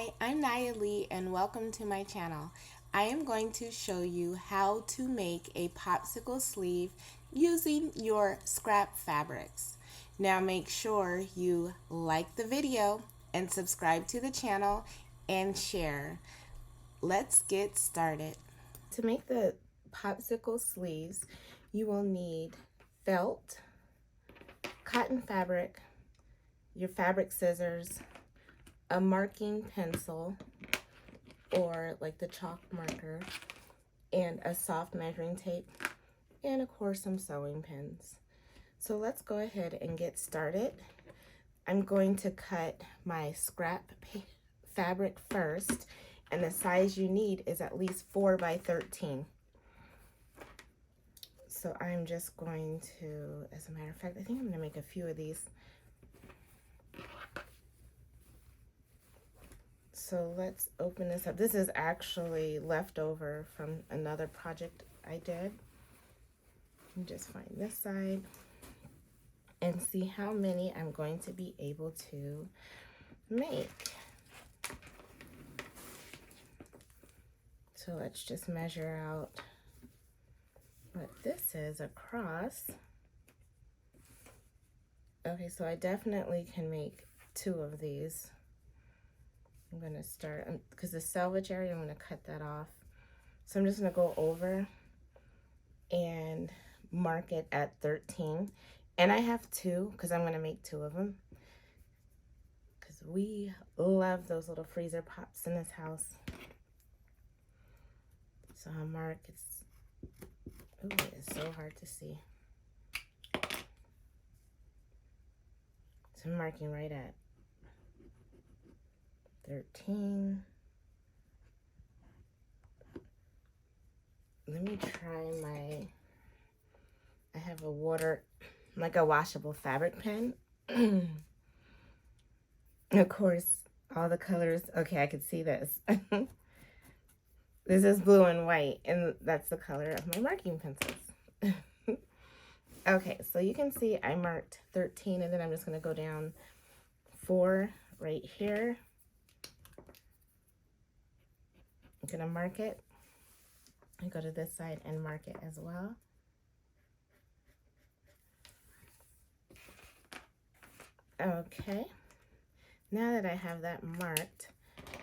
Hi, I'm Naya Lee and welcome to my channel. I am going to show you how to make a popsicle sleeve using your scrap fabrics. Now make sure you like the video and subscribe to the channel and share. Let's get started. To make the popsicle sleeves, you will need felt, cotton fabric, your fabric scissors, a marking pencil or like the chalk marker, and a soft measuring tape, and of course some sewing pins. So let's go ahead and get started. I'm going to cut my scrap fabric first, and the size you need is at least 4 by 13. So I'm just going to, as a matter of fact, I think I'm going to make a few of these. So let's open this up. This is actually leftover from another project I did. Just find this side and see how many I'm going to be able to make. So let's just measure out what this is across. Okay, so I definitely can make 2 of these. I'm going to start, because the selvage area, I'm going to cut that off. So I'm just going to go over and mark it at 13. And I have 2, because I'm going to make 2 of them. Because we love those little freezer pops in this house. So I'll mark, it is so hard to see. So I'm marking right at 13. Let me try I have a like a washable fabric pen. Of course, all the colors, okay, I can see this. This is blue and white, and that's the color of my marking pencils. Okay, so you can see I marked 13, and then I'm just going to go down 4 right here. I'm going to mark it. I go to this side and mark it as well. Okay, now that I have that marked,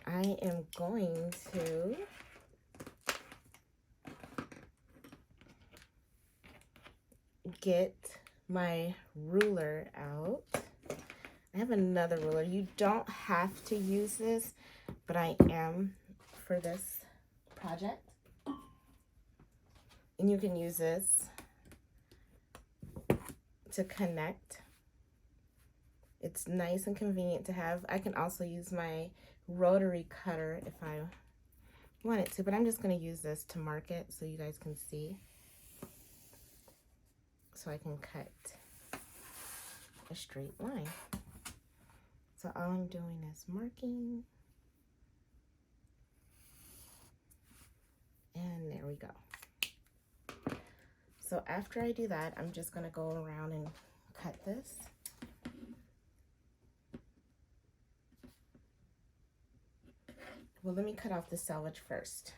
I am going to get my ruler out. I have another ruler. You don't have to use this, but I am for this project. And you can use this to connect. It's nice and convenient to have. I can also use my rotary cutter if I wanted to, but I'm just going to use this to mark it so you guys can see. So I can cut a straight line. So all I'm doing is marking. And there we go. So after I do that, I'm just going to go around and cut this. Well, let me cut off the selvage first.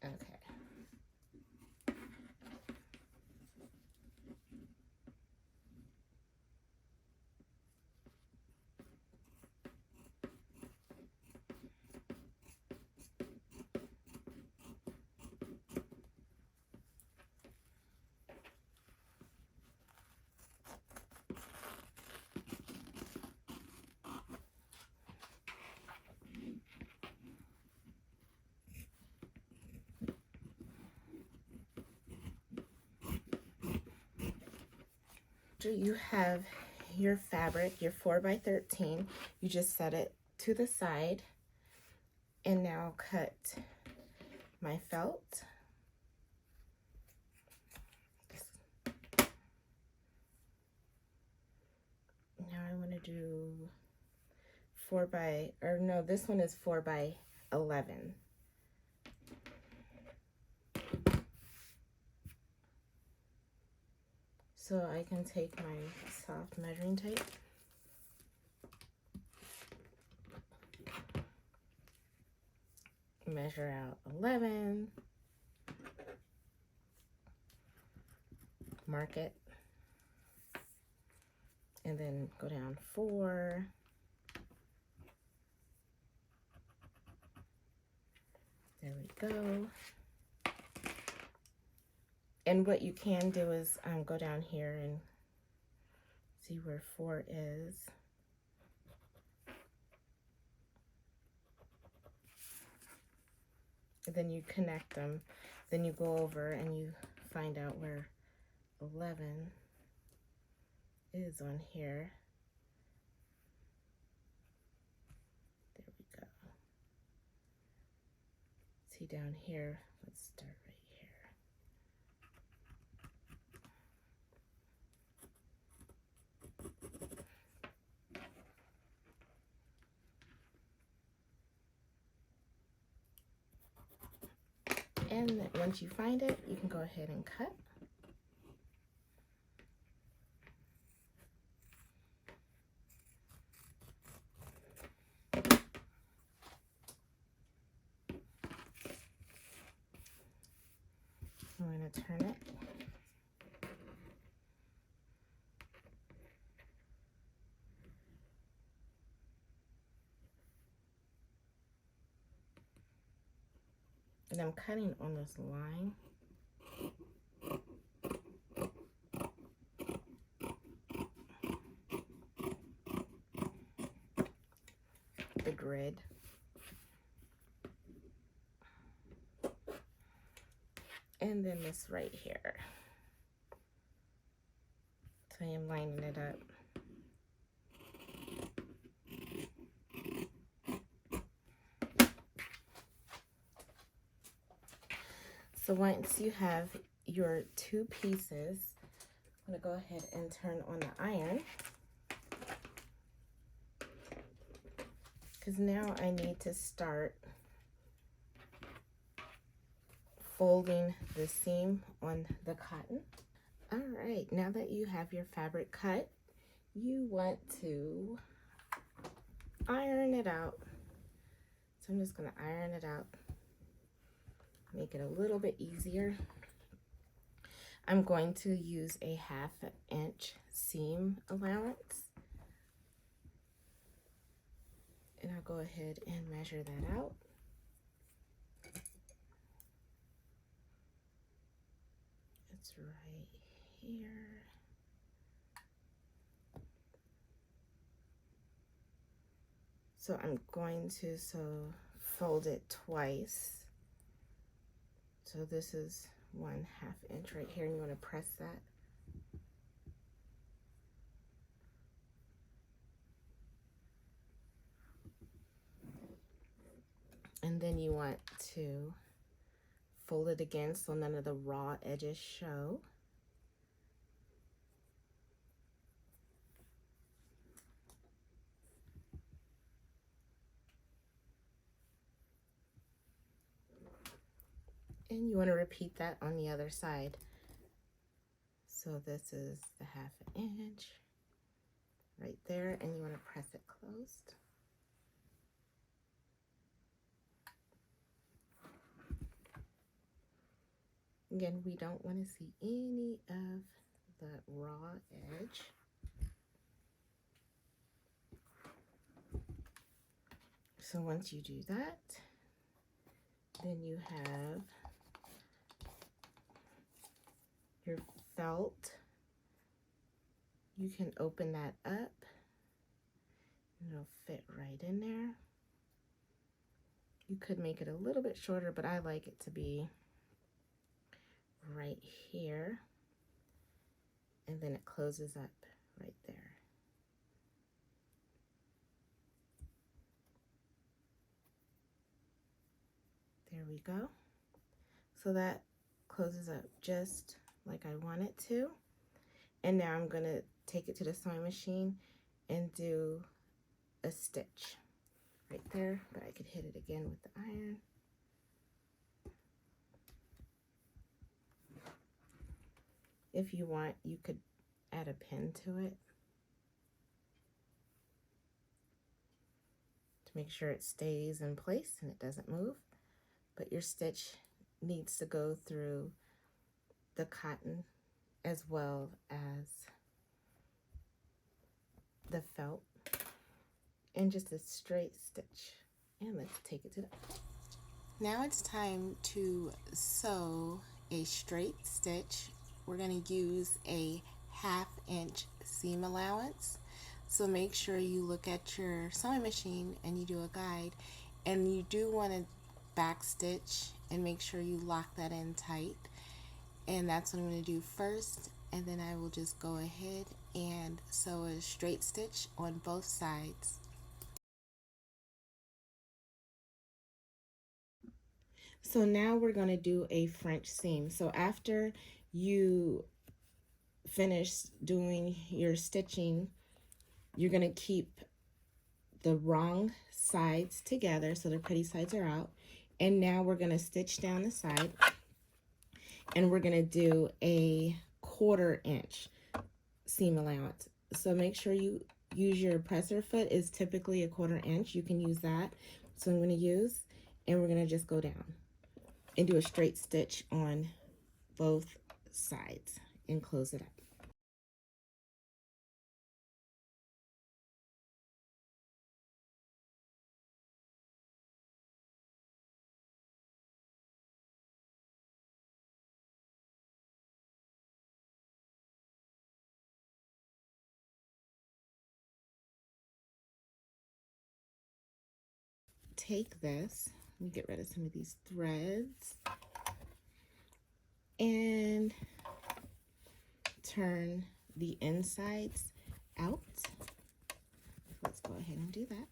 Okay. You have your fabric, your 4 by 13. You just set it to the side, and now cut my felt. Now I want to do 4 by, or no, this one is 4 by 11. So I can take my soft measuring tape measure out 11, mark it, and then go down 4, there we go. And what you can do is go down here and see where 4 is. And then you connect them. Then you go over and you find out where 11 is on here. There we go. See down here, let's start right here. And once you find it, you can go ahead and cut. I'm going to turn it. And I'm cutting on this line. The grid. And then this right here. So I am lining it up. So once you have your 2 pieces, I'm going to go ahead and turn on the iron. Because now I need to start folding the seam on the cotton. All right, now that you have your fabric cut, you want to iron it out. So I'm just going to iron it out, make it a little bit easier. I'm going to use a 1/2 inch seam allowance. And I'll go ahead and measure that out. It's right here. So I'm going to fold it twice. So this is 1/2 inch right here, and you want to press that. And then you want to fold it again so none of the raw edges show. And you want to repeat that on the other side. So this is the 1/2 inch right there, and you want to press it closed. Again, we don't want to see any of the raw edge. So once you do that, then you have your felt. You can open that up and it'll fit right in there. You could make it a little bit shorter, but I like it to be right here, and then it closes up right there. There we go. So that closes up just like I want it to. And now I'm going to take it to the sewing machine and do a stitch right there, but I could hit it again with the iron. If you want, you could add a pin to it to make sure it stays in place and it doesn't move. But your stitch needs to go through the cotton as well as the felt, and just a straight stitch. And let's take it to the... Now it's time to sew a straight stitch. We're going to use a 1/2 inch seam allowance. So make sure you look at your sewing machine and you do a guide, and you do want to back stitch and make sure you lock that in tight. And that's what I'm going to do first, and then I will just go ahead and sew a straight stitch on both sides. So now we're going to do a French seam. So after you finish doing your stitching, you're going to keep the wrong sides together so the pretty sides are out. And now we're going to stitch down the side, and we're going to do a 1/4 inch seam allowance. So make sure you use your presser foot, is typically a 1/4 inch. You can use that. So I'm going to use, and we're going to just go down and do a straight stitch on both sides and close it up. Take this, let me get rid of some of these threads, and turn the insides out. Let's go ahead and do that.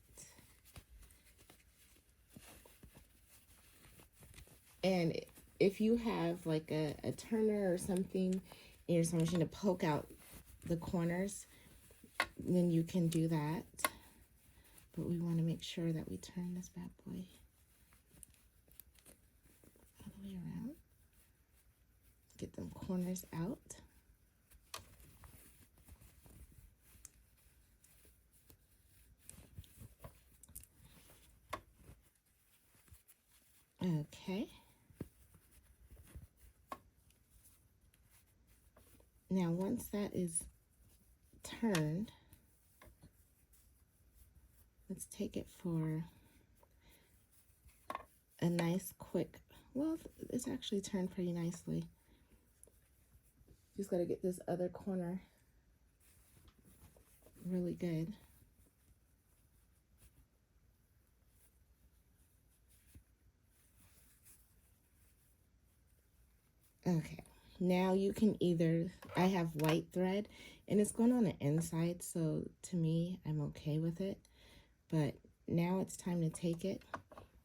And if you have like a turner or something in your sewing machine to poke out the corners, then you can do that. But we want to make sure that we turn this bad boy all the way around. Get them corners out. Okay. Now once that is turned, let's take it for a nice quick, well, it's actually turned pretty nicely. Just got to get this other corner really good. Okay, now you can either, I have white thread and it's going on the inside, so to me, I'm okay with it. But now it's time to take it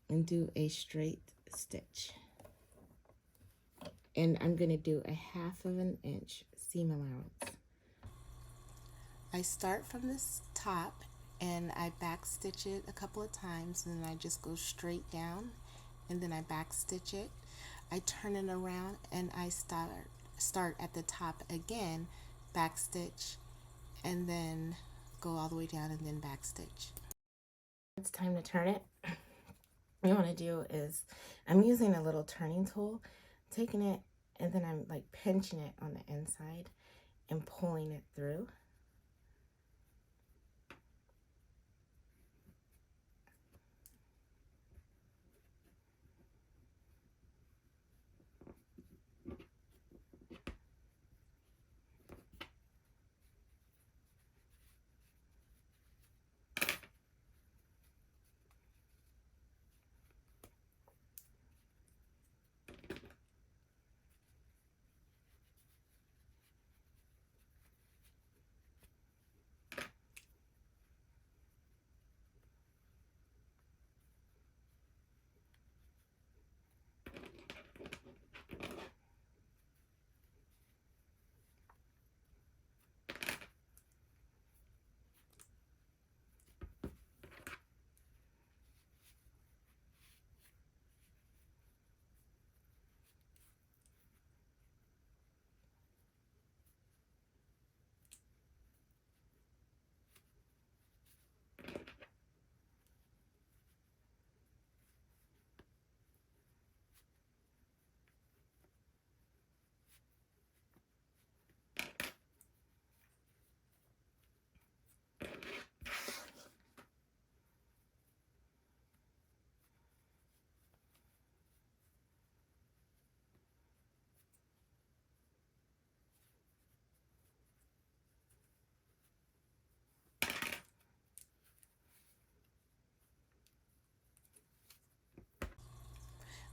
and do a straight stitch. And I'm going to do a 1/2 inch seam allowance. I start from this top and I back stitch it a couple of times, and then I just go straight down, and then I back stitch it. I turn it around and I start at the top again, back stitch, and then go all the way down and then back stitch. It's time to turn it. What you want to do is, I'm using a little turning tool, taking it, and then I'm like pinching it on the inside and pulling it through.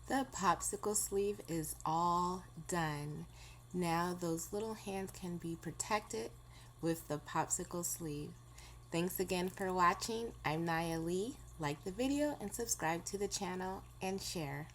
The popsicle sleeve is all done. Now those little hands can be protected with the popsicle sleeve. Thanks again for watching. I'm Naya Lee. Like the video and subscribe to the channel and share.